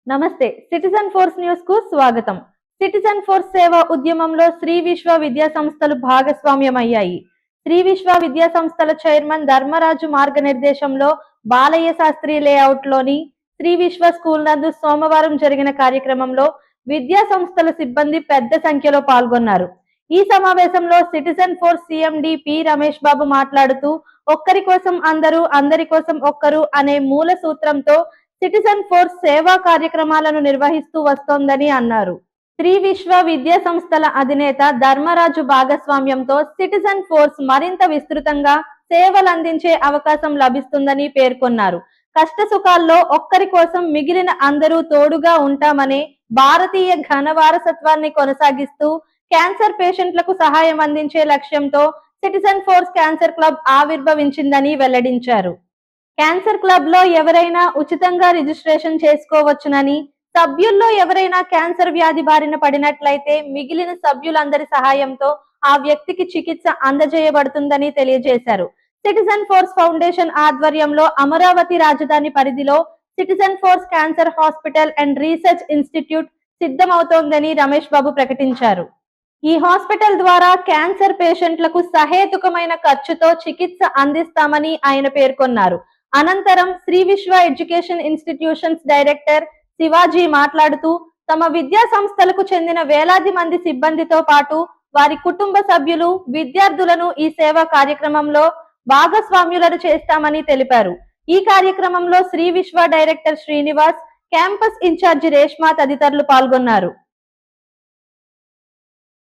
నమస్తే, citizen force news కు స్వాగతం. సిటిజన్ ఫోర్స్ సేవా ఉద్యమంలో శ్రీ విశ్వ విద్యా సంస్థలు భాగస్వామ్యమయ్యాయి. శ్రీ విశ్వ విద్యా సంస్థల చైర్మన్ ధర్మరాజు మార్గనిర్దేశంలో బాలయ్య శాస్త్రి లేఅవుట్ లోని శ్రీ విశ్వ స్కూల్ నందు సోమవారం జరిగిన కార్యక్రమంలో విద్యా సంస్థల సిబ్బంది పెద్ద సంఖ్యలో పాల్గొన్నారు. ఈ సమావేశంలో Citizen Force CMD P Ramesh Babu మాట్లాడుతూ, ఒక్కరి కోసం అందరూ, అందరి కోసం ఒక్కరు అనే మూల సూత్రంతో సిటిజన్ ఫోర్స్ సేవా కార్యక్రమాలను నిర్వహిస్తూ వస్తోందని అన్నారు. శ్రీ విశ్వ విద్యా సంస్థల అధినేత ధర్మరాజు భాగస్వామ్యంతో సిటిజన్ ఫోర్స్ మరింత విస్తృతంగా సేవలు అందించే అవకాశం లభిస్తుందని పేర్కొన్నారు. కష్ట సుఖాల్లో ఒక్కరి కోసం మిగిలిన అందరూ తోడుగా ఉంటామనే భారతీయ ఘన వారసత్వాన్ని కొనసాగిస్తూ క్యాన్సర్ పేషెంట్లకు సహాయం అందించే లక్ష్యంతో సిటిజన్ ఫోర్స్ క్యాన్సర్ క్లబ్ ఆవిర్భవించిందని వెల్లడించారు. క్యాన్సర్ క్లబ్ లో ఎవరైనా ఉచితంగా రిజిస్ట్రేషన్ చేసుకోవచ్చునని, సభ్యుల్లో ఎవరైనా క్యాన్సర్ వ్యాధి బారిన పడినట్లయితే మిగిలిన సభ్యులందరి సహాయంతో ఆ వ్యక్తికి చికిత్స అందజేయబడుతుందని తెలియజేశారు. సిటిజన్ ఫోర్స్ ఫౌండేషన్ ఆధ్వర్యంలో అమరావతి రాజధాని పరిధిలో Citizen Force cancer hospital and research institute సిద్ధమవుతోందని రమేష్ బాబు ప్రకటించారు. ఈ హాస్పిటల్ ద్వారా క్యాన్సర్ పేషెంట్లకు సహేతుకమైన ఖర్చుతో చికిత్స అందిస్తామని ఆయన పేర్కొన్నారు. అనంతరం శ్రీ విశ్వ ఎడ్యుకేషన్ ఇన్స్టిట్యూషన్స్ డైరెక్టర్ శివాజీ మాట్లాడుతూ, తమ విద్యా సంస్థలకు చెందిన వేలాది మంది సిబ్బందితో పాటు వారి కుటుంబ సభ్యులు, విద్యార్థులను ఈ సేవా కార్యక్రమంలో భాగస్వామ్యులను చేస్తామని తెలిపారు. ఈ కార్యక్రమంలో Shri Vishwa director Srinivas, campus incharge Reshma తదితరులు పాల్గొన్నారు.